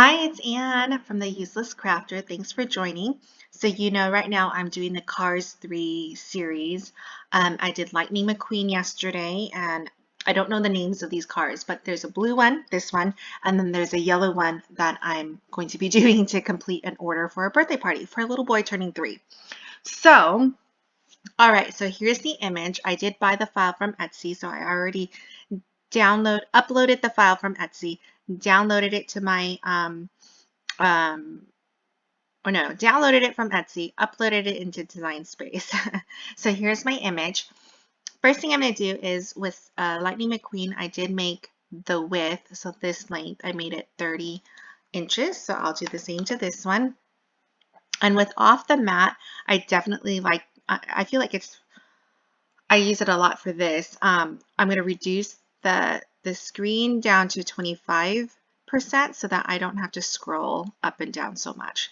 Hi, it's Anne from the Useless Crafter. Thanks for joining. So right now I'm doing the Cars 3 series. I did Lightning McQueen yesterday, and I don't know the names of these cars, but there's a blue one, this one, and then there's a yellow one that I'm going to be doing to complete an order for a birthday party for a little boy turning 3. So, all right, so here's the image. I did buy the file from Etsy, so I already uploaded the file from Etsy, downloaded it to my downloaded it from Etsy, uploaded it into Design Space. So here's my image. First thing I'm going to do is with Lightning McQueen, I did make the width, so this length, I made it 30 inches. So I'll do the same to this one. And with off the mat, I definitely I feel like I use it a lot for this. I'm going to reduce the screen down to 25% so that I don't have to scroll up and down so much.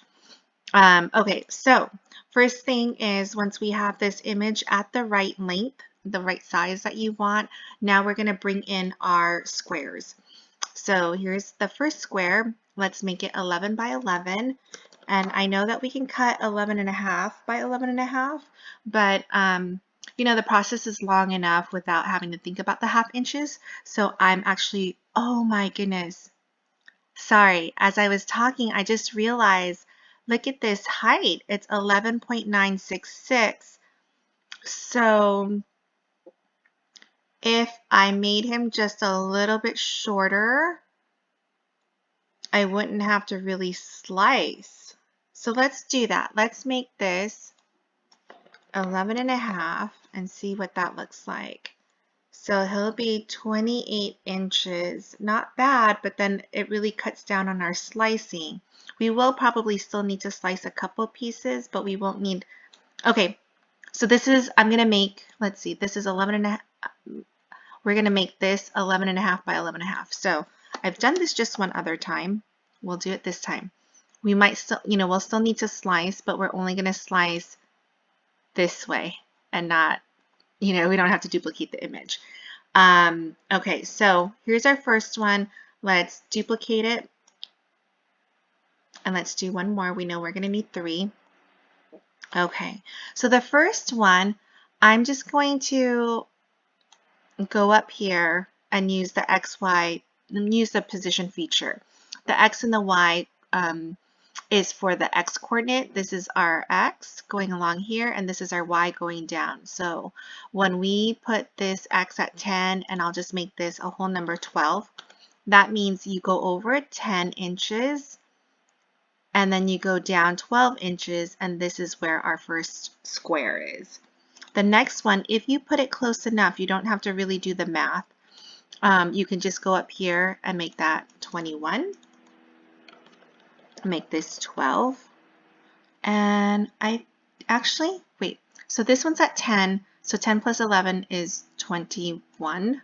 Okay, so first thing is once we have this image at the right length, the right size that you want, now we're going to bring in our squares. So here's the first square. Let's make it 11 by 11. And I know that we can cut 11.5 by 11.5, but the process is long enough without having to think about the half inches. So I'm actually, oh my goodness. Sorry, as I was talking, I just realized, look at this height. It's 11.966. So if I made him just a little bit shorter, I wouldn't have to really slice. So let's do that. Let's make this 11.5 and see what that looks like. So he'll be 28 inches. Not bad, but then it really cuts down on our slicing. We will probably still need to slice a couple pieces, but we won't need... Okay, so this is, I'm going to make, let's see, this is 11.5. We're going to make this 11.5 by 11.5. So I've done this just one other time. We'll do it this time. We might still, we'll still need to slice, but we're only going to slice this way and not, we don't have to duplicate the image. Okay, so here's our first one. Let's duplicate it. And let's do one more. We know we're going to need 3. Okay, so the first one, I'm just going to go up here and use the XY, use the position feature. The X and the Y is for the X coordinate. This is our X going along here, and this is our Y going down. So when we put this X at 10, and I'll just make this a whole number 12, that means you go over 10 inches, and then you go down 12 inches, and this is where our first square is. The next one, if you put it close enough, you don't have to really do the math. You can just go up here and make that 21. Make this 12. And wait, so this one's at 10. So 10 plus 11 is 21.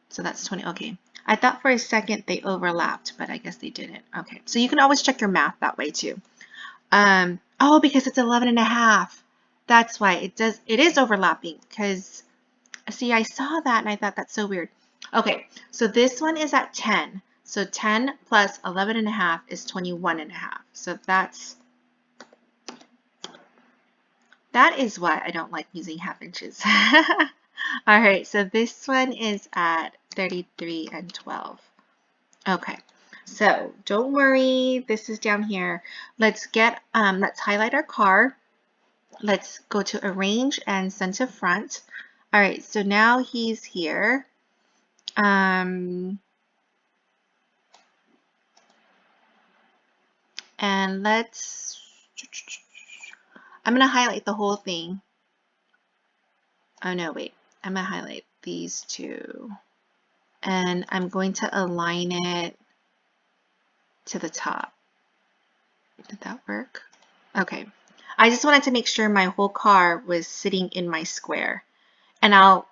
So that's 20. Okay. I thought for a second they overlapped, but I guess they didn't. Okay. So you can always check your math that way too. Oh, because it's 11.5. That's why it is overlapping, because see, I saw that and I thought that's so weird. Okay, so this one is at 10. So 10 plus 11.5 is 21.5. So that is why I don't like using half inches. All right, so this one is at 33 and 12. Okay, so don't worry, this is down here. Let's highlight our car. Let's go to Arrange and Send to Front. All right, so now he's here. And I'm going to highlight the whole thing. Oh no, wait. I'm going to highlight these two. And I'm going to align it to the top. Did that work? Okay. I just wanted to make sure my whole car was sitting in my square. And I'll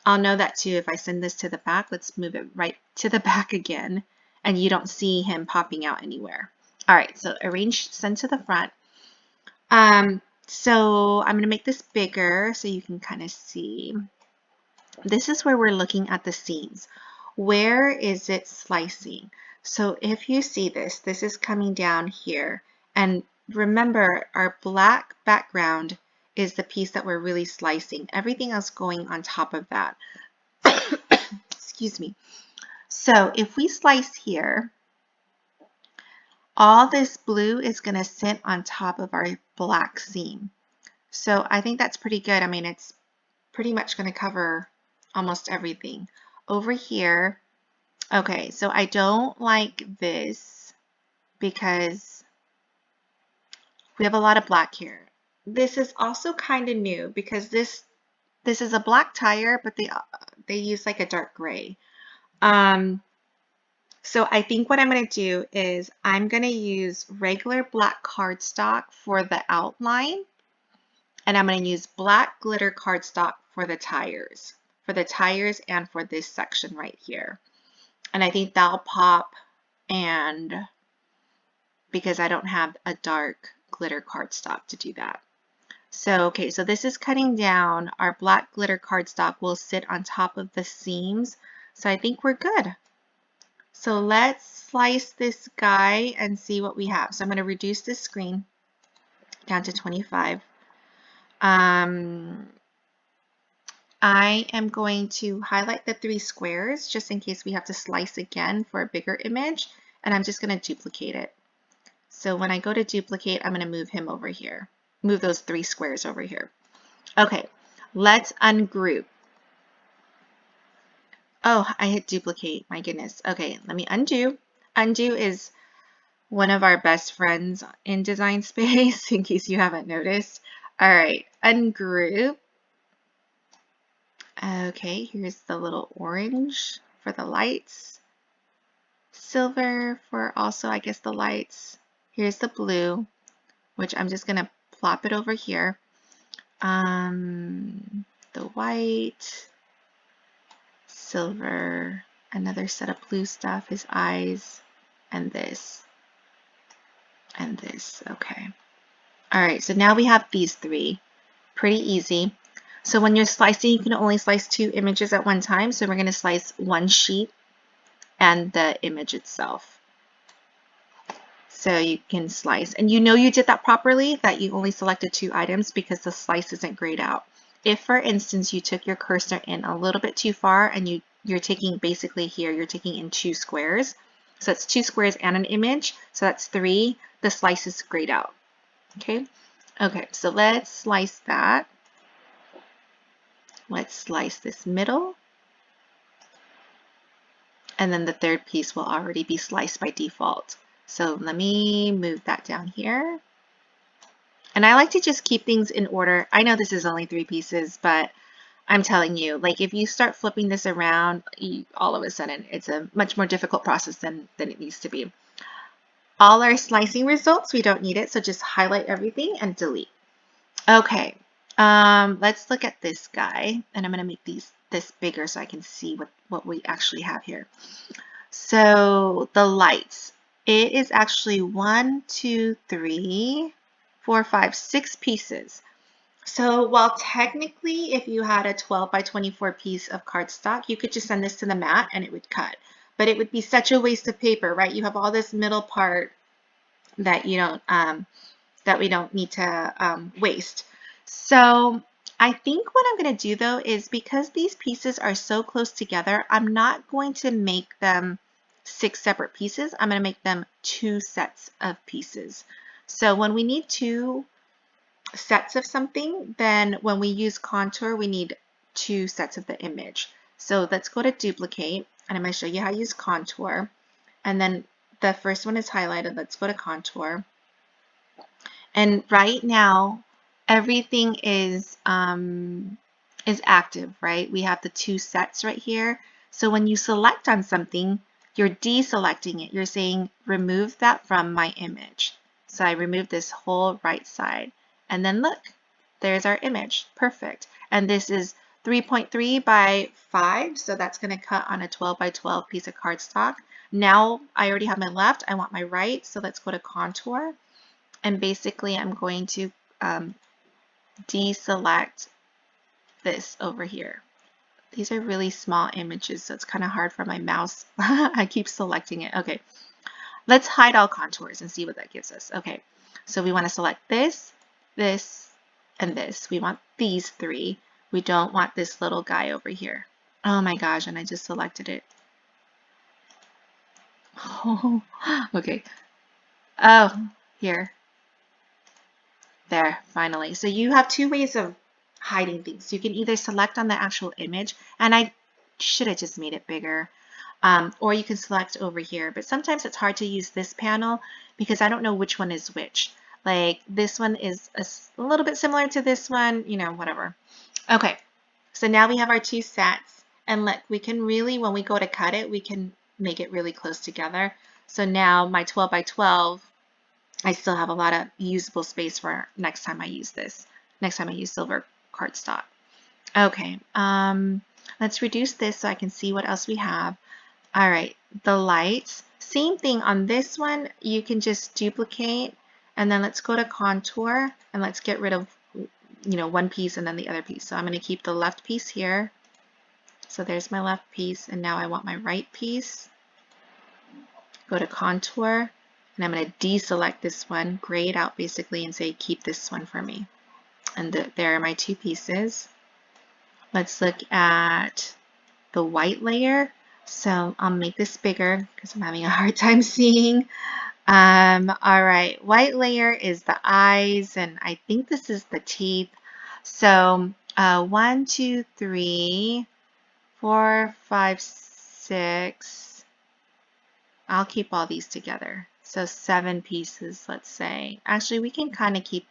know that too if I send this to the back. Let's move it right to the back again. And you don't see him popping out anywhere. All right, so Arrange, Send to the Front. So I'm going to make this bigger so you can kind of see. This is where we're looking at the seams. Where is it slicing? So if you see this, this is coming down here. And remember, our black background is the piece that we're really slicing. Everything else going on top of that. Excuse me. So if we slice here, all this blue is going to sit on top of our black seam. So I think that's pretty good. I mean, it's pretty much going to cover almost everything. Over here, okay, so I don't like this because we have a lot of black here. This is also kind of new because this is a black tire, but they use like a dark gray. So I think what I'm going to do is I'm going to use regular black cardstock for the outline, and I'm going to use black glitter cardstock for the tires and for this section right here. And I think that'll pop, and because I don't have a dark glitter cardstock to do that. So, okay, so this is cutting down. Our black glitter cardstock will sit on top of the seams. So I think we're good. So let's slice this guy and see what we have. So I'm going to reduce this screen down to 25. I am going to highlight the 3 squares just in case we have to slice again for a bigger image, and I'm just going to duplicate it. So when I go to duplicate, I'm going to move him over here. Move those 3 squares over here. Okay, let's ungroup. Oh, I hit duplicate. My goodness. Okay, let me undo. Undo is one of our best friends in Design Space, in case you haven't noticed. All right, ungroup. Okay, here's the little orange for the lights. Silver for also, I guess, the lights. Here's the blue, which I'm just going to plop it over here. The white, silver, another set of blue stuff, his eyes, and this, and this. Okay. All right, so now we have these 3. Pretty easy. So when you're slicing, you can only slice 2 images at one time. So we're going to slice 1 sheet and the image itself. So you can slice, and you know you did that properly, that you only selected 2 items because the slice isn't grayed out. If, for instance, you took your cursor in a little bit too far and you're taking basically here, you're taking in 2 squares. So that's 2 squares and an image. So that's 3. The slice is grayed out. Okay. Okay. So let's slice that. Let's slice this middle. And then the 3rd piece will already be sliced by default. So let me move that down here. And I like to just keep things in order. I know this is only 3 pieces, but I'm telling you, like if you start flipping this around, all of a sudden it's a much more difficult process than it needs to be. All our slicing results, we don't need it, so just highlight everything and delete. Okay, let's look at this guy, and I'm going to make this bigger so I can see what we actually have here. So the lights, it is actually 1, 2, 3, 4, 5, 6 pieces. So while technically if you had a 12 by 24 piece of cardstock, you could just send this to the mat and it would cut. But it would be such a waste of paper, right? You have all this middle part that you don't that we don't need to waste. So I think what I'm going to do though is, because these pieces are so close together, I'm not going to make them 6 separate pieces. I'm going to make them 2 sets of pieces. So when we need 2 sets of something, then when we use contour, we need 2 sets of the image. So let's go to duplicate, and I'm going to show you how to use contour. And then the first one is highlighted. Let's go to contour. And right now, everything is active, right? We have the 2 sets right here. So when you select on something, you're deselecting it. You're saying, remove that from my image. So I remove this whole right side. And then look, there's our image. Perfect. And this is 3.3 by 5. So that's going to cut on a 12 by 12 piece of cardstock. Now I already have my left. I want my right. So let's go to contour. And basically, I'm going to deselect this over here. These are really small images, so it's kind of hard for my mouse. I keep selecting it. Okay, let's hide all contours and see what that gives us. Okay, so we want to select this, this, and this. We want these three. We don't want this little guy over here. Oh my gosh, and I just selected it. Oh, okay. Oh, here. There, finally. So you have two ways of hiding things. You can either select on the actual image, and I should have just made it bigger, or you can select over here. But sometimes it's hard to use this panel because I don't know which one is which. Like this one is a little bit similar to this one, you know, whatever. Okay, so now we have our two sets, and look, we can really, when we go to cut it, we can make it really close together. So now my 12 by 12, I still have a lot of usable space for next time I use this, next time I use silver cardstock. Okay, let's reduce this so I can see what else we have. All right, the lights, same thing on this one, you can just duplicate, and then let's go to contour, and let's get rid of, you know, one piece and then the other piece. So I'm going to keep the left piece here. So there's my left piece, and now I want my right piece. Go to contour, and I'm going to deselect this one, gray it out basically, and say keep this one for me. And there are my two pieces. Let's look at the white layer. So I'll make this bigger because I'm having a hard time seeing. All right, white layer is the eyes, and I think this is the teeth. So 1, 2, 3, 4, 5, 6. I'll keep all these together. So 7 pieces, let's say. Actually, we can kind of keep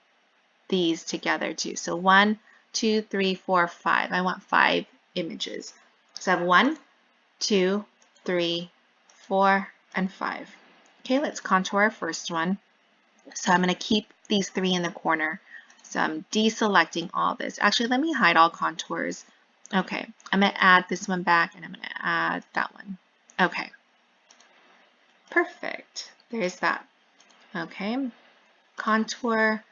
these together too. So 1, 2, 3, 4, 5. I want 5 images. So I have 1, 2, 3, 4, and 5. Okay, let's contour our first one. So I'm going to keep these 3 in the corner. So I'm deselecting all this. Actually, let me hide all contours. Okay, I'm going to add this one back, and I'm going to add that one. Okay. Perfect. There's that. Okay. Contour.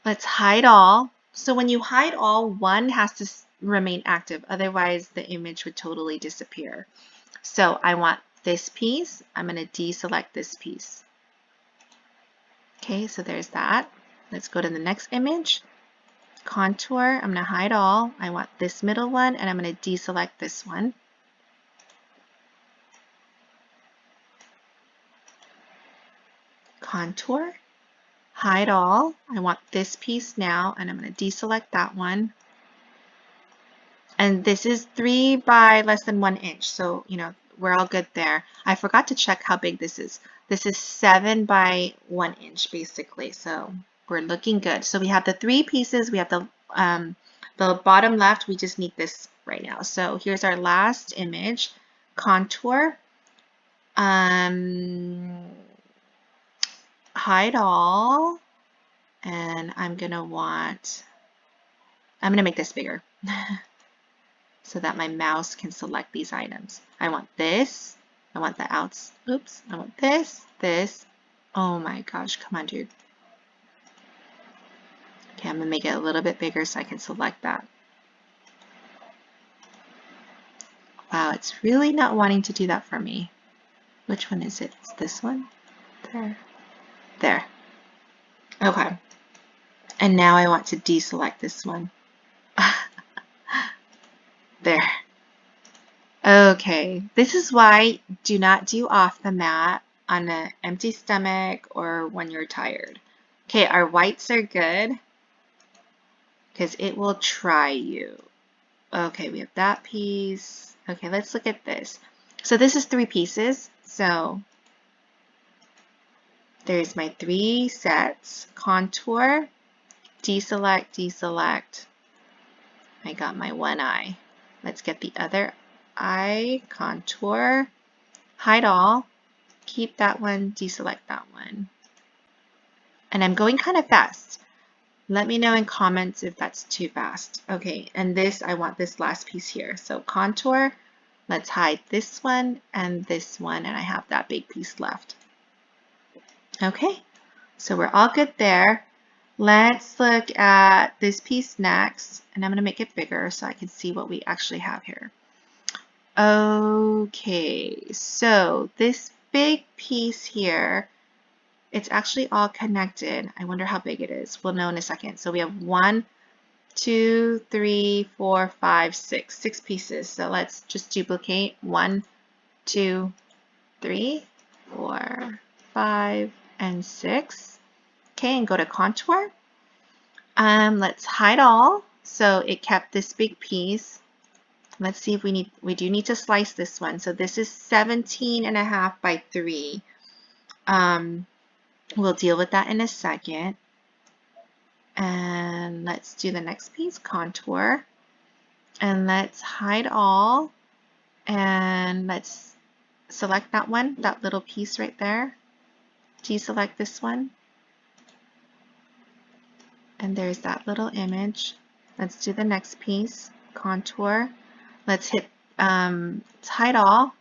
Let's hide all. So when you hide all, one has to remain active. Otherwise, the image would totally disappear. So I want this piece. I'm going to deselect this piece. Okay, so there's that. Let's go to the next image. Contour. I'm going to hide all. I want this middle one, and I'm going to deselect this one. Contour, hide all. I want this piece now, and I'm going to deselect that one. And this is 3 by less than 1 inch, so you know we're all good there. I forgot to check how big this is. This is 7 by 1 inch basically, so we're looking good. So we have the 3 pieces. We have the bottom left. We just need this right now. So here's our last image. Contour. Hide all, and I'm gonna make this bigger so that my mouse can select these items. I want this, I want the outs, oops, I want this, oh my gosh, come on dude. Okay, I'm gonna make it a little bit bigger so I can select that. Wow, it's really not wanting to do that for me. Which one is it? It's this one? There. Okay. And now I want to deselect this one. There. Okay, this is why do not do off the mat on an empty stomach or when you're tired. Okay, our whites are good because it will try you. Okay, we have that piece. Okay, let's look at this. So this is 3 pieces. So there's my 3 sets. Contour, deselect, deselect. I got my one eye. Let's get the other eye. Contour, hide all, keep that one, deselect that one. And I'm going kind of fast. Let me know in comments if that's too fast. Okay, and this, I want this last piece here. So contour, let's hide this one, and I have that big piece left. Okay, so we're all good there. Let's look at this piece next, and I'm going to make it bigger so I can see what we actually have here. Okay, so this big piece here, it's actually all connected. I wonder how big it is. We'll know in a second. So we have 1, 2, 3, 4, 5, 6. 6 pieces. So let's just duplicate 1, 2, 3, 4, 5, and 6. Okay, and go to contour. Let's hide all. So it kept this big piece. Let's see if we do need to slice this one. So this is 17.5 by 3. We'll deal with that in a second. And let's do the next piece, contour. And let's hide all. And let's select that one, that little piece right there. Deselect this one. And there's that little image. Let's do the next piece, contour. Let's hit hide all.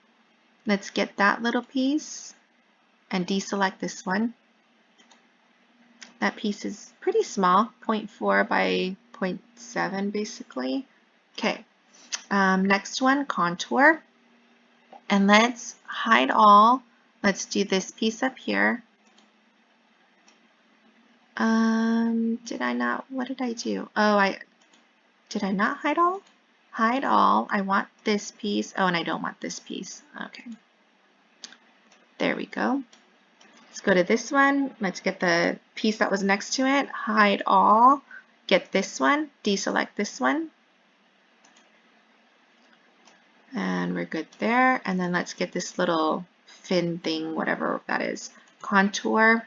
Let's get that little piece and deselect this one. That piece is pretty small, 0.4 by 0.7 basically. Okay, next one, contour. And let's hide all. Let's do this piece up here. Did I not, what did I do? Oh, did I not hide all? Hide all. I want this piece. Oh, and I don't want this piece. Okay. There we go. Let's go to this one. Let's get the piece that was next to it. Hide all. Get this one. Deselect this one. And we're good there. And then let's get this little fin thing, whatever that is. Contour.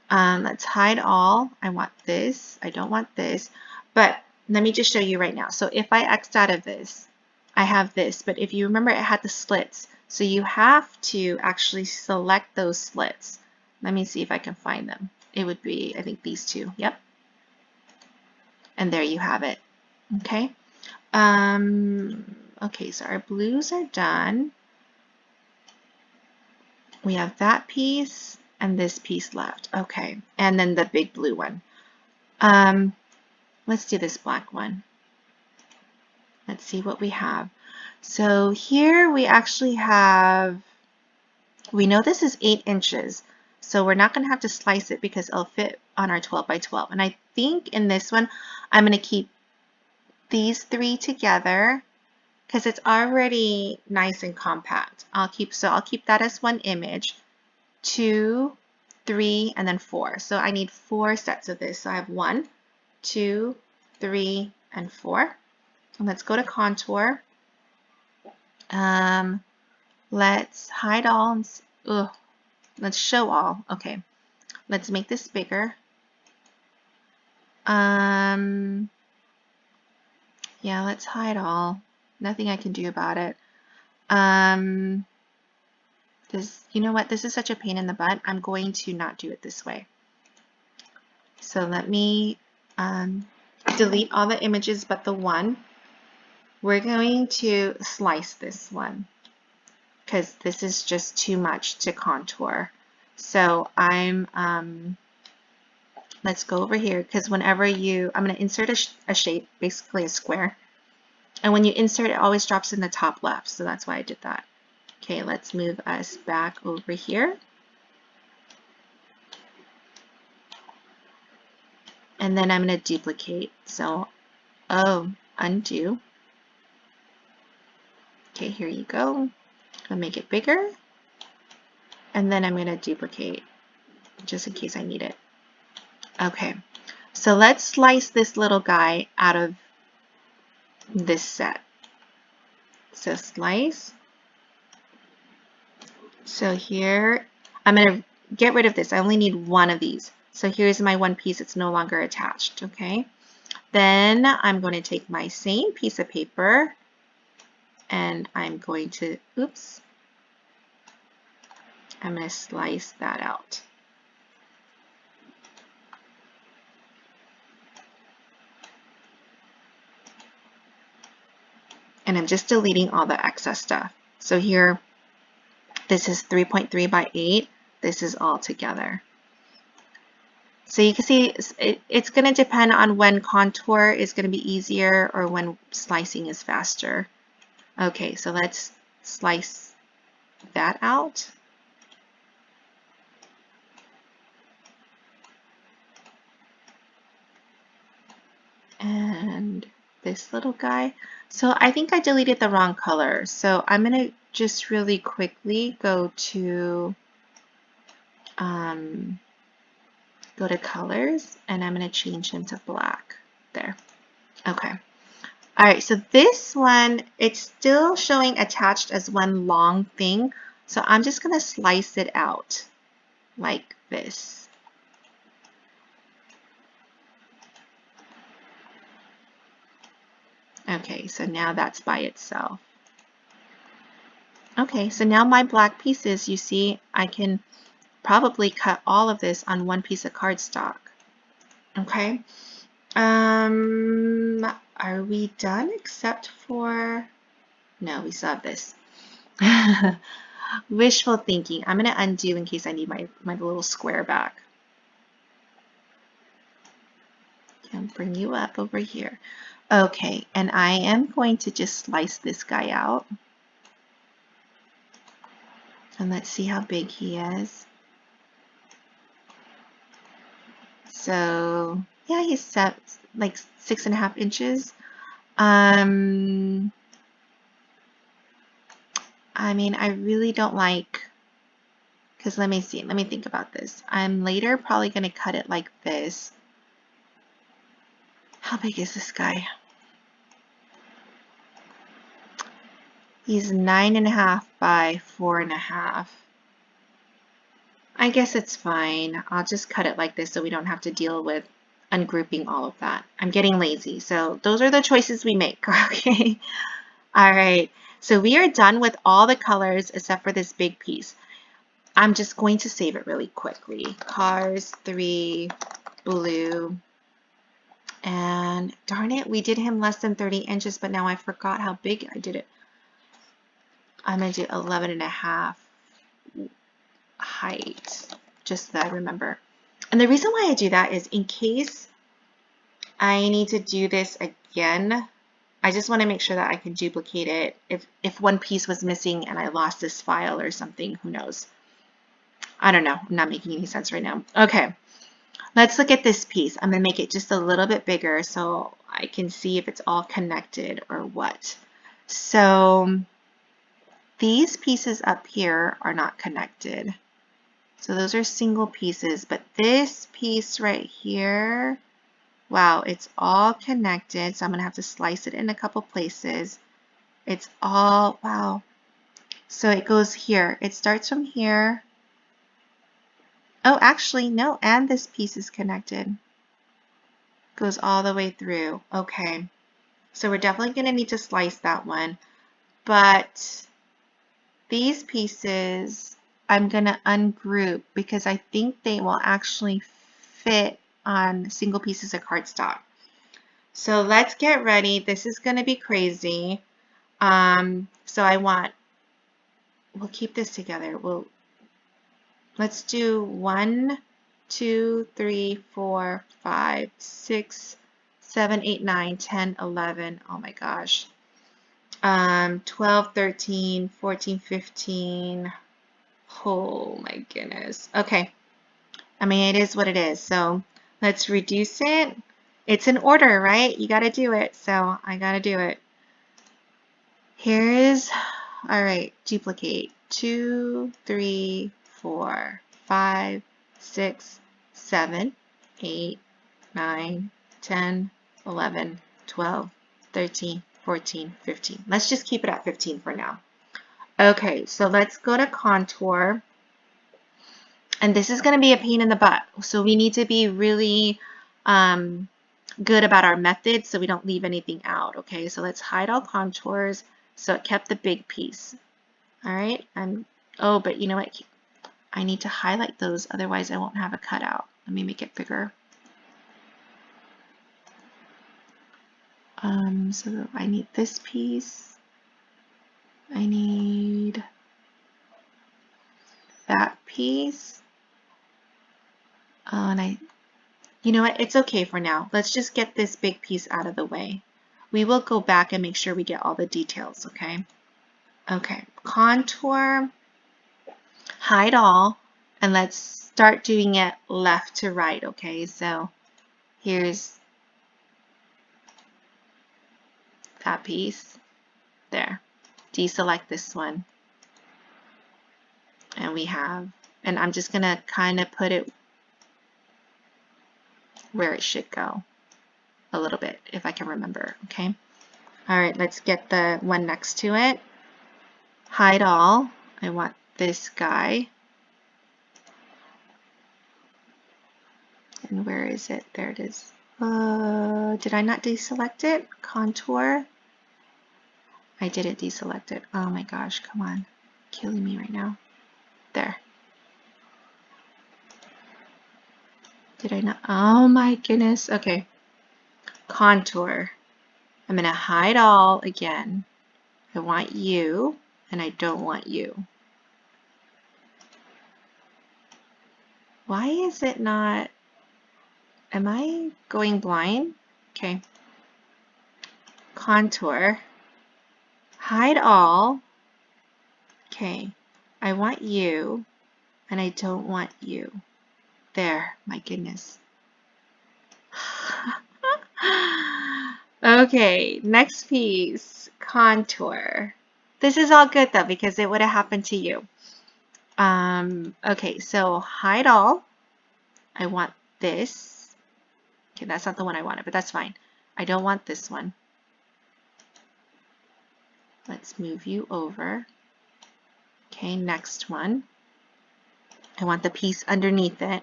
Let's hide all. I want this. I don't want this. But let me just show you right now. So if I X'd out of this, I have this. But if you remember, it had the slits. So you have to actually select those slits. Let me see if I can find them. It would be, I think, these two. Yep. And there you have it. Okay. Okay, so our blues are done. We have that piece and this piece left. Okay, and then the big blue one. Let's do this black one. Let's see what we have. So here we actually have, we know this is 8 inches, so we're not going to have to slice it because it'll fit on our 12 by 12. And I think in this one, I'm going to keep these 3 together because it's already nice and compact. I'll keep that as one image. 2, 3, and then 4. So I need 4 sets of this. So I have 1, 2, 3, and 4. And let's go to contour. Let's hide all. Let's show all. Okay. Let's make this bigger. Yeah, let's hide all. Nothing I can do about it. You know what? This is such a pain in the butt. I'm going to not do it this way. So let me delete all the images but the one. We're going to slice this one because this is just too much to contour. So let's go over here because whenever I'm going to insert a shape, basically a square. And when you insert, it always drops in the top left. So that's why I did that. Okay, let's move us back over here. And then I'm going to duplicate. So, undo. Okay, here you go. I'll make it bigger. And then I'm going to duplicate just in case I need it. Okay, so let's slice this little guy out of this set. So slice. So here, I'm going to get rid of this. I only need one of these. So here's my one piece. It's no longer attached. Okay. Then I'm going to take my same piece of paper and I'm going to, I'm going to slice that out. And I'm just deleting all the excess stuff. So here, this is 3.3 by 8. This is all together. So you can see it's going to depend on when contour is going to be easier or when slicing is faster. Okay, so let's slice that out. And this little guy. So I think I deleted the wrong color. So I'm going to just really quickly go to colors, and I'm going to change him to black. There. Okay. All right, so this one, it's still showing attached as one long thing. So I'm just going to slice it out like this. Okay, so now that's by itself. Okay, so now my black pieces, you see, I can probably cut all of this on one piece of cardstock. Okay. Are we done except for, no, we still have this. Wishful thinking. I'm going to undo in case I need my little square back. I'll bring you up over here. Okay, and I am going to just slice this guy out. And let's see how big he is. So, yeah, he's like 6.5 inches. I mean, I really don't like, because let me see, let me think about this. I'm later probably going to cut it like this. How big is this guy? He's 9.5 by 4.5. I guess it's fine. I'll just cut it like this so we don't have to deal with ungrouping all of that. I'm getting lazy. So those are the choices we make, okay? All right. So we are done with all the colors except for this big piece. I'm just going to save it really quickly. Cars 3, blue. And darn it, we did him less than 30 inches, but now I forgot how big I did it. I'm going to do 11.5 height, just so that I remember. And the reason why I do that is in case I need to do this again, I just want to make sure that I can duplicate it. If one piece was missing and I lost this file or something, who knows? I don't know. I'm not making any sense right now. Okay, let's look at this piece. I'm going to make it just a little bit bigger so I can see if it's all connected or what. So these pieces up here are not connected. So those are single pieces, but this piece right here, wow, it's all connected. So I'm going to have to slice it in a couple places. It's all, wow. So it goes here. It starts from here. Oh, actually, no, and this piece is connected. Goes all the way through. Okay. So we're definitely going to need to slice that one. But these pieces, I'm going to ungroup because I think they will actually fit on single pieces of cardstock. So let's get ready. This is going to be crazy. So we'll keep this together. Let's do 1, 2, 3, 4, 5, 6, 7, 8, 9, 10, 11. Oh my gosh. 12, 13, 14, 15. Oh my goodness. Okay. I mean, it is what it is. So let's reduce it. It's an order, right? You got to do it. So I got to do it. Here is, all right, duplicate. 2, 3, 4, 5, 6, 7, 8, 9, 10, 11, 12, 13, 14, 15. Let's just keep it at 15 for now. Okay, so let's go to contour. And this is going to be a pain in the butt. So we need to be really good about our method so we don't leave anything out. Okay, so let's hide all contours. So it kept the big piece. All right, oh, but you know what? I need to highlight those, otherwise I won't have a cutout. Let me make it bigger. So I need this piece. I need that piece. Oh, and You know what? It's okay for now. Let's just get this big piece out of the way. We will go back and make sure we get all the details, okay? Okay, contour, hide all, and let's start doing it left to right, okay? So here's that piece. There. Deselect this one. And we have, and I'm just gonna kind of put it where it should go a little bit, if I can remember, okay? All right, let's get the one next to it. Hide all. I want this guy. And where is it? There it is. Did I not deselect it? Contour. I didn't deselect it. Oh my gosh, come on. Killing me right now. There. Did I not? Oh my goodness. Okay. Contour. I'm going to hide all again. I want you, and I don't want you. Why is it not? Am I going blind? Okay. Contour. Hide all. Okay. I want you, and I don't want you. There. My goodness. Okay, next piece, contour. This is all good though because it would have happened to you. Okay, so hide all. I want this. Okay, that's not the one I wanted, but that's fine. I don't want this one. Let's move you over. Okay, next one. I want the piece underneath it.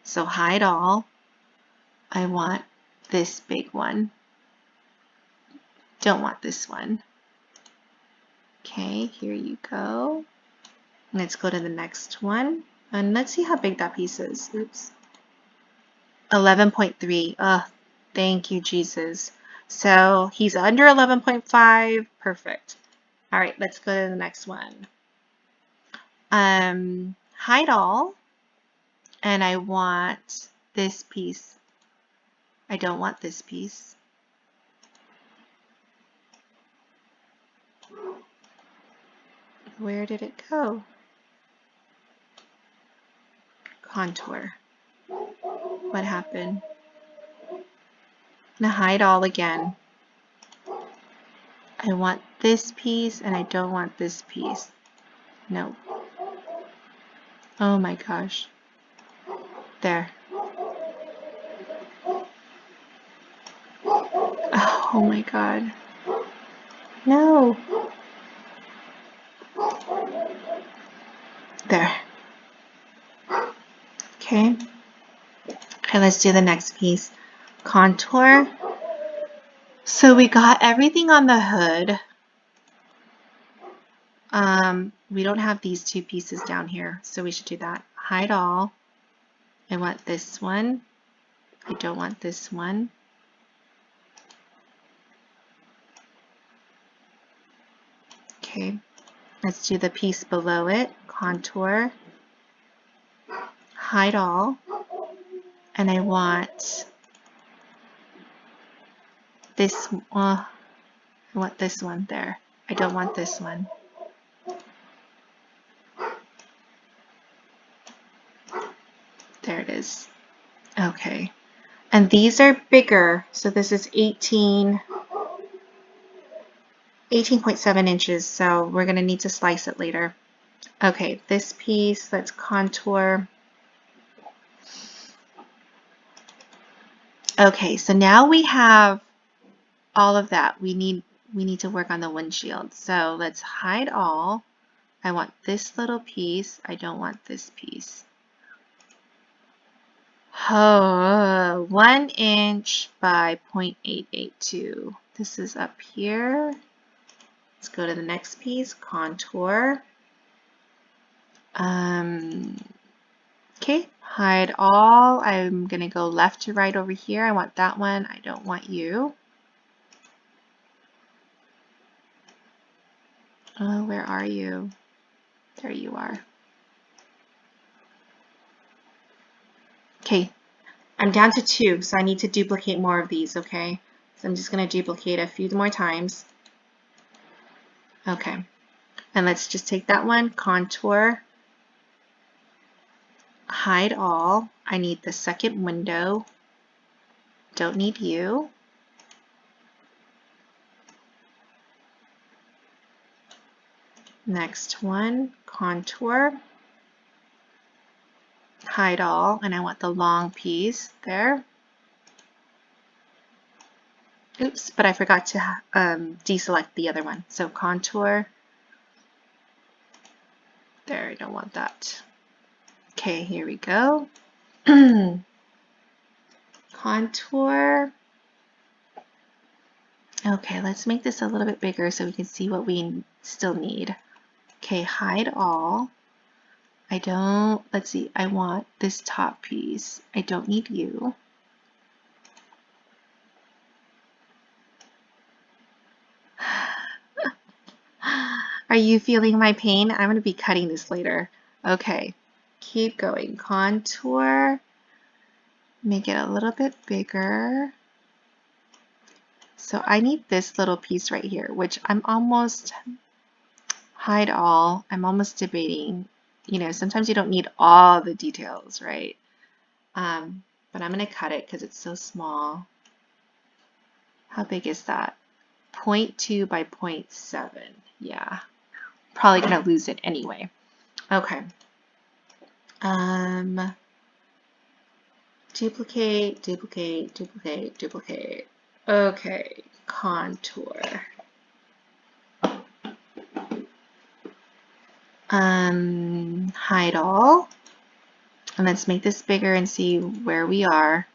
So hide all. I want this big one. Don't want this one. Okay, here you go. Let's go to the next one. And let's see how big that piece is. Oops. 11.3. Oh, thank you, Jesus. So he's under 11.5. Perfect. All right, let's go to the next one. Hide all. And I want this piece. I don't want this piece. Where did it go? Contour. What happened? Now hide all again. I want this piece and I don't want this piece. No. Oh my gosh. There. Oh my god. No. There. Okay. Okay, let's do the next piece. Contour. So we got everything on the hood. We don't have these two pieces down here, so we should do that. Hide all. I want this one. I don't want this one. Okay, let's do the piece below it. Contour. Hide all. And I want this, I want this one there. I don't want this one. There it is. Okay. And these are bigger. So this is 18.7 inches. So we're going to need to slice it later. Okay, this piece, let's contour. Okay, so now we have all of that. We need to work on the windshield. So let's hide all. I want this little piece. I don't want this piece. Oh, 1 inch by 0.882. This is up here. Let's go to the next piece, contour. Okay, hide all. I'm gonna go left to right over here. I want that one. I don't want you. Oh, where are you? There you are. Okay, I'm down to 2, so I need to duplicate more of these, okay? So I'm just going to duplicate a few more times. Okay, and let's just take that one, contour, hide all. I need the second window. Don't need you. Next one, contour, hide all, and I want the long piece there. Oops, but I forgot to deselect the other one. So contour, there, I don't want that. Okay, here we go. Contour. Okay, let's make this a little bit bigger so we can see what we still need. Okay, hide all. I don't, let's see, I want this top piece. I don't need you. Are you feeling my pain? I'm going to be cutting this later. Okay, keep going. Contour. Make it a little bit bigger. So I need this little piece right here, which I'm almost, hide all. I'm almost debating. You know, sometimes you don't need all the details, right? But I'm going to cut it because it's so small. How big is that? 0.2 by 0.7. Yeah, probably going to lose it anyway. Okay. Duplicate, duplicate, duplicate, duplicate. Okay, contour. Hide all. And let's make this bigger and see where we are.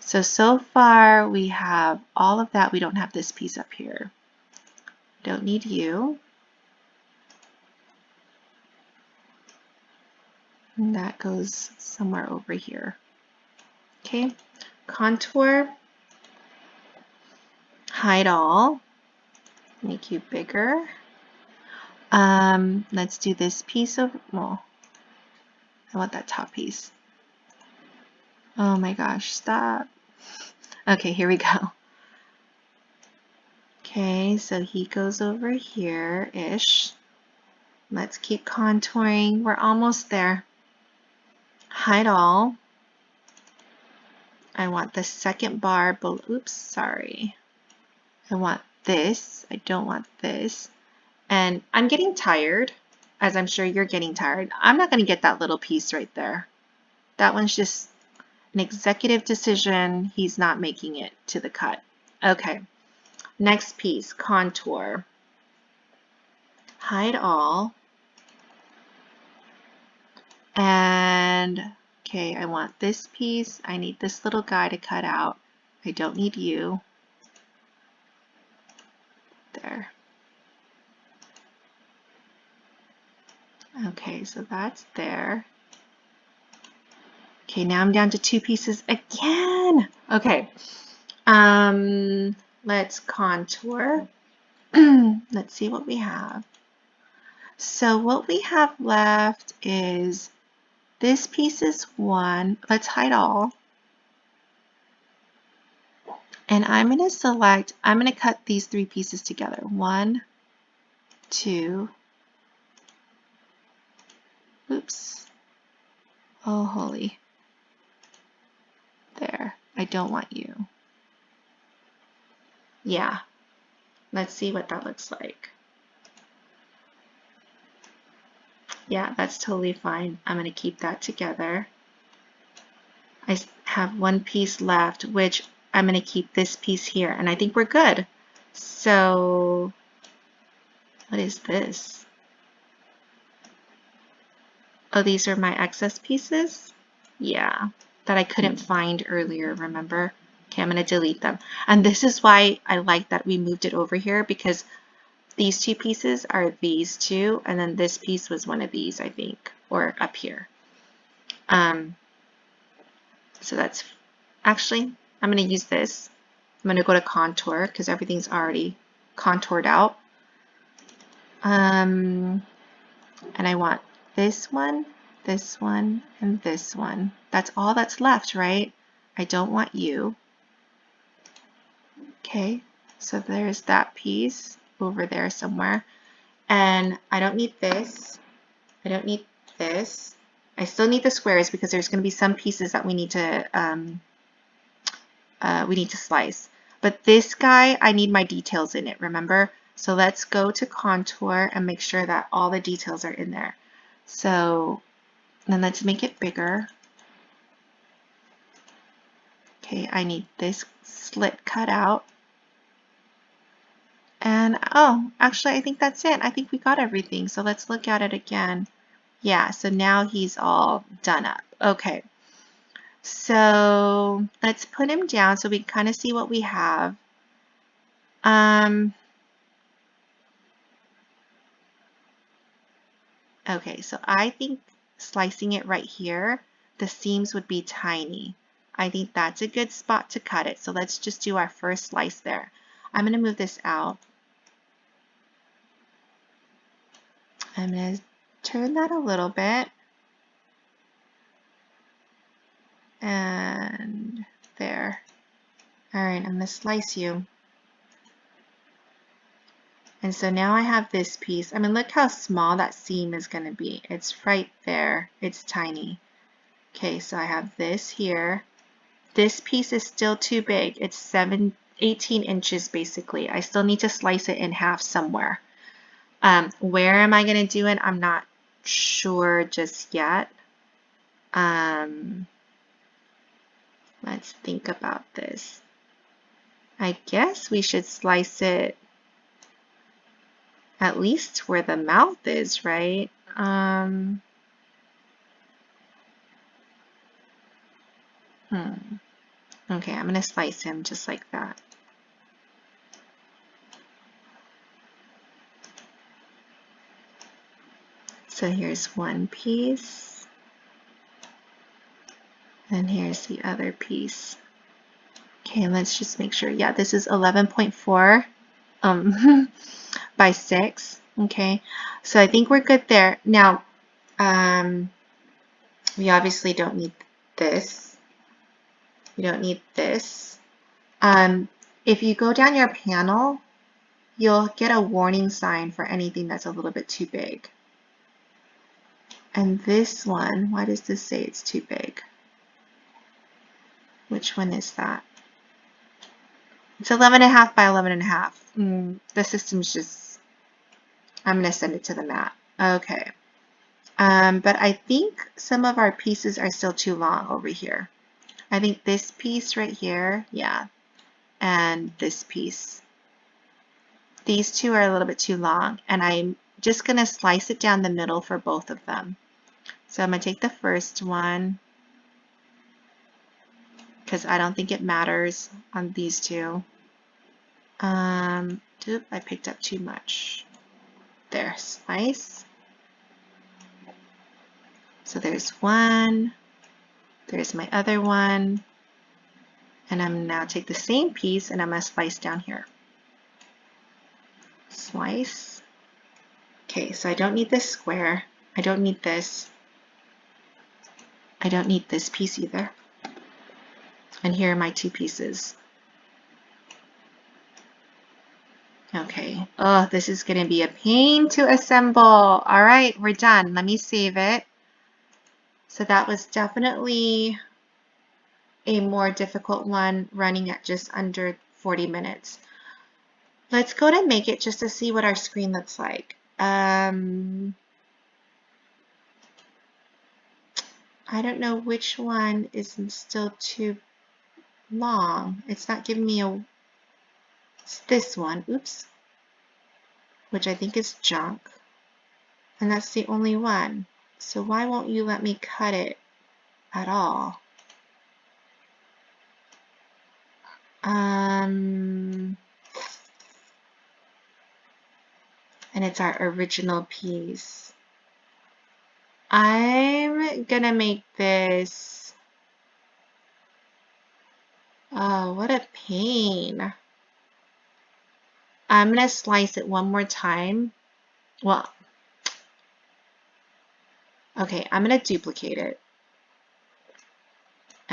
So far we have all of that. We don't have this piece up here. Don't need you. And that goes somewhere over here. Okay, contour, hide all, make you bigger. Let's do this piece of, well, I want that top piece. Oh my gosh, stop. Okay, here we go. Okay, so he goes over here-ish. Let's keep contouring. We're almost there. Hide all. I want the second bar below. Oops, sorry. I want this. I don't want this. And I'm getting tired, as I'm sure you're getting tired. I'm not going to get that little piece right there. That one's just an executive decision. He's not making it to the cut. Okay. Next piece, contour. Hide all. And, okay, I want this piece. I need this little guy to cut out. I don't need you. There. Okay, so that's there. Okay, now I'm down to 2 pieces again. Okay, let's contour. Let's see what we have. So what we have left is this piece is 1. Let's hide all. And I'm going to select, I'm going to cut these 3 pieces together. 1, 2, oops. Oh, holy. There. I don't want you. Yeah. Let's see what that looks like. Yeah, that's totally fine. I'm going to keep that together. I have 1 piece left, which I'm going to keep this piece here, and I think we're good. So, what is this? Oh, these are my excess pieces? Yeah, that I couldn't find earlier, remember? Okay, I'm going to delete them. And this is why I like that we moved it over here, because these 2 pieces are these 2, and then this piece was one of these, I think, or up here. So that's, actually, I'm going to use this. I'm going to go to contour because everything's already contoured out. And I want this one, and this one. That's all that's left, right? I don't want you. Okay, so there's that piece over there somewhere. And I don't need this. I don't need this. I still need the squares because there's going to be some pieces that we need to slice. But this guy, I need my details in it, remember? So let's go to contour and make sure that all the details are in there. So then let's make it bigger. Okay, I need this slit cut out. And oh, actually I think that's it. I think we got everything. So let's look at it again. Yeah, so now he's all done up. Okay, so let's put him down so we can kind of see what we have. Okay, so I think slicing it right here, the seams would be tiny. I think that's a good spot to cut it. So let's just do our first slice there. I'm going to move this out. I'm going to turn that a little bit. And there. All right, I'm going to slice you. And so now I have this piece. I mean, look how small that seam is going to be. It's right there. It's tiny. Okay, so I have this here. This piece is still too big. It's 18 inches basically. I still need to slice it in half somewhere. Where am I going to do it? I'm not sure just yet. Let's think about this. I guess we should slice it at least where the mouth is, right? Okay, I'm going to slice him just like that. So here's one piece, and here's the other piece. Okay, let's just make sure. Yeah, this is 11.4 by 6. Okay, so I think we're good there. Now, we obviously don't need this. We don't need this. If you go down your panel, you'll get a warning sign for anything that's a little bit too big. And this one, why does this say it's too big? Which one is that? It's 11.5 by 11.5. The system's just, I'm going to send it to the mat. Okay. But I think some of our pieces are still too long over here. I think this piece right here, yeah, and this piece. These two are a little bit too long, and I'm just going to slice it down the middle for both of them. So I'm going to take the first one, because I don't think it matters on these two. I picked up too much. There, slice. So there's one, there's my other one, and I'm now take the same piece and I'm going to slice down here. Slice. Okay, so I don't need this square. I don't need this. I don't need this piece either. And here are my two pieces. Okay. Oh, this is going to be a pain to assemble. All right, we're done. Let me save it. So that was definitely a more difficult one, running at just under 40 minutes. Let's go to make it just to see what our screen looks like. I don't know which one is still too long. It's not giving me a, it's this one, oops, which I think is junk. And that's the only one. So why won't you let me cut it at all? And it's our original piece. I'm gonna make this, oh, what a pain. I'm gonna slice it one more time. Well, okay, I'm gonna duplicate it.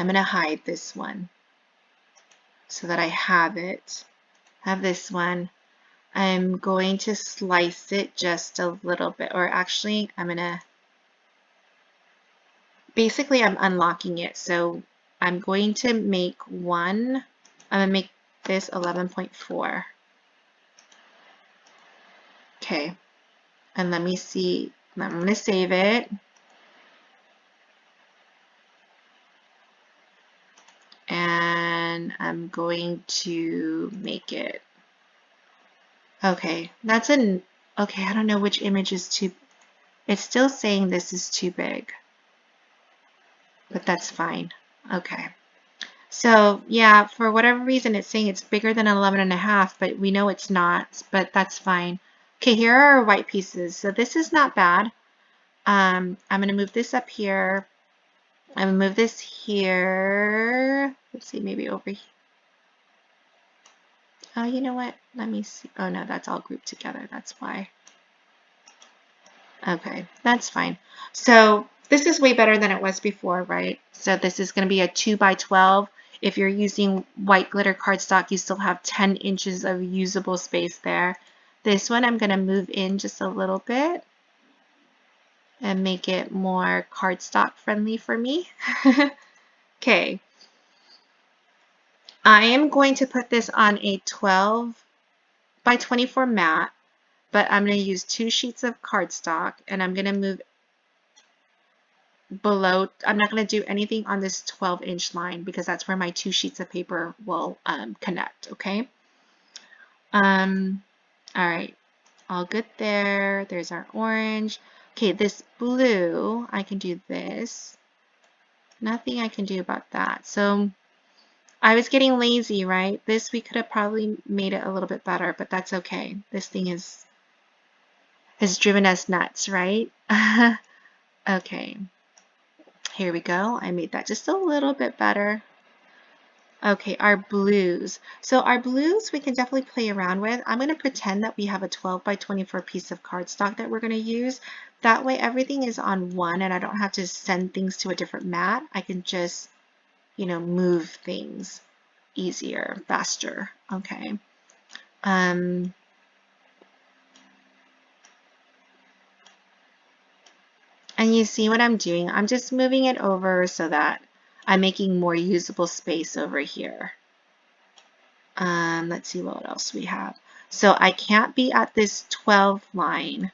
I'm going to hide this one so that I have it. I have this one. I'm going to slice it just a little bit, or actually basically I'm unlocking it. So I'm going to make I'm going to make this 11.4. Okay, and let me see, I'm going to save it. And I'm going to make it. Okay, okay, I don't know which image is too, it's still saying this is too big, but that's fine. Okay. So yeah, for whatever reason, it's saying it's bigger than 11.5, but we know it's not, but that's fine. Okay, here are our white pieces. So this is not bad. I'm going to move this up here. I'm going to move this here. Let's see, maybe over here. Oh, you know what? Let me see. Oh no, that's all grouped together. That's why. Okay, that's fine. So this is way better than it was before, right? So this is going to be a 2 by 12. If you're using white glitter cardstock, you still have 10 inches of usable space there. This one I'm going to move in just a little bit and make it more cardstock friendly for me. Okay. I am going to put this on a 12 by 24 mat, but I'm going to use 2 sheets of cardstock and I'm going to move below. I'm not going to do anything on this 12-inch line because that's where my 2 sheets of paper will connect, okay? All right, all good there. There's our orange. Okay, this blue, I can do this. Nothing I can do about that. So I was getting lazy, right? This we could have probably made it a little bit better, but that's okay. This thing has driven us nuts, right? Okay. Here we go. I made that just a little bit better. Okay, our blues. So our blues we can definitely play around with. I'm going to pretend that we have a 12 by 24 piece of cardstock that we're going to use. That way everything is on one and I don't have to send things to a different mat. I can just, move things easier, faster. Okay. And you see what I'm doing? I'm just moving it over so that I'm making more usable space over here. Let's see what else we have. So I can't be at this 12 line.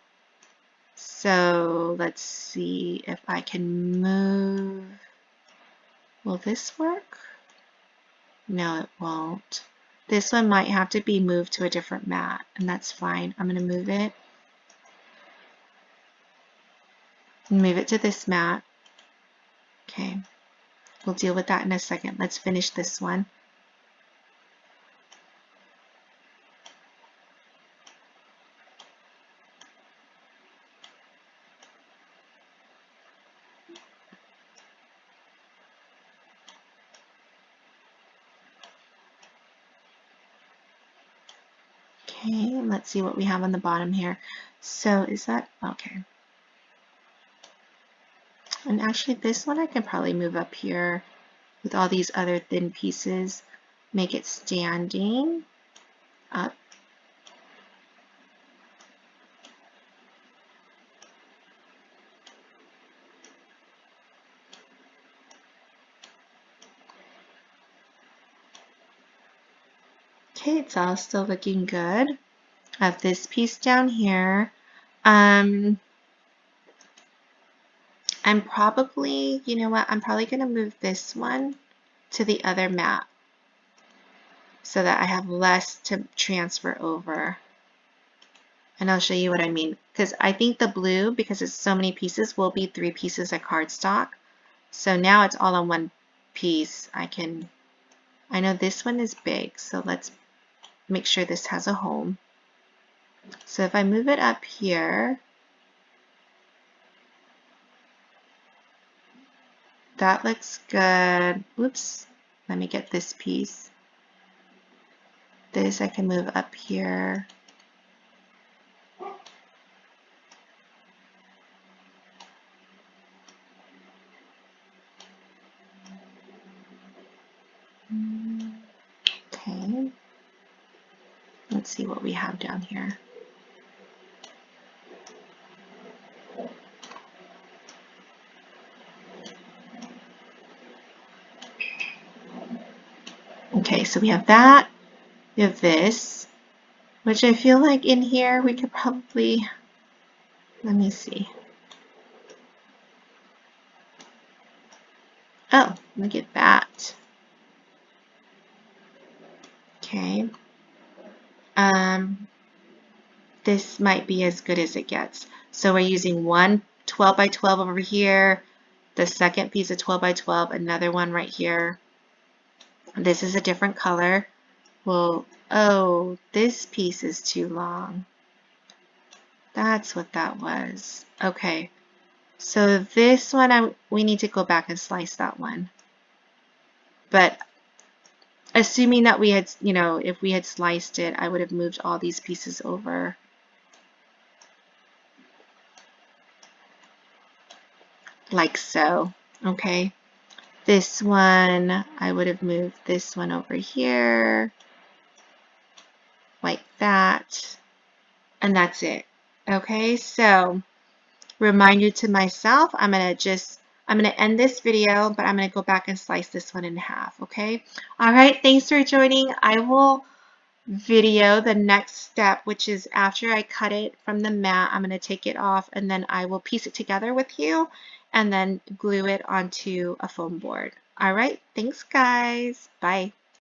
So let's see if I can move. Will this work? No, it won't. This one might have to be moved to a different mat, and that's fine. I'm going to move it. Move it to this mat. Okay. We'll deal with that in a second. Let's finish this one. Okay, let's see what we have on the bottom here. So is that, okay. And actually this one I can probably move up here with all these other thin pieces, make it standing up. Okay, it's all still looking good. I have this piece down here. I'm probably, you know what, I'm probably going to move this one to the other mat so that I have less to transfer over. And I'll show you what I mean. Because I think the blue, because it's so many pieces, will be 3 pieces of cardstock. So now it's all on one piece. I know this one is big, so let's make sure this has a home. So if I move it up here, that looks good. Oops, let me get this piece. This I can move up here. Let's see what we have down here. Okay, so we have that. We have this, which I feel like in here we could probably, let me see. Oh, look at that. Okay. This might be as good as it gets. So we're using one 12 by 12 over here, the second piece of 12 by 12, another one right here. This is a different color. Well, oh, this piece is too long. That's what that was. Okay, so this one, we need to go back and slice that one. But assuming that we had, if we had sliced it, I would have moved all these pieces over. Like so, okay? This one, I would have moved this one over here, like that, and that's it. Okay, so reminder to myself, I'm gonna end this video, but I'm gonna go back and slice this one in half, okay? All right, thanks for joining. I will video the next step, which is after I cut it from the mat, I'm gonna take it off and then I will piece it together with you and then glue it onto a foam board. All right, thanks guys, bye.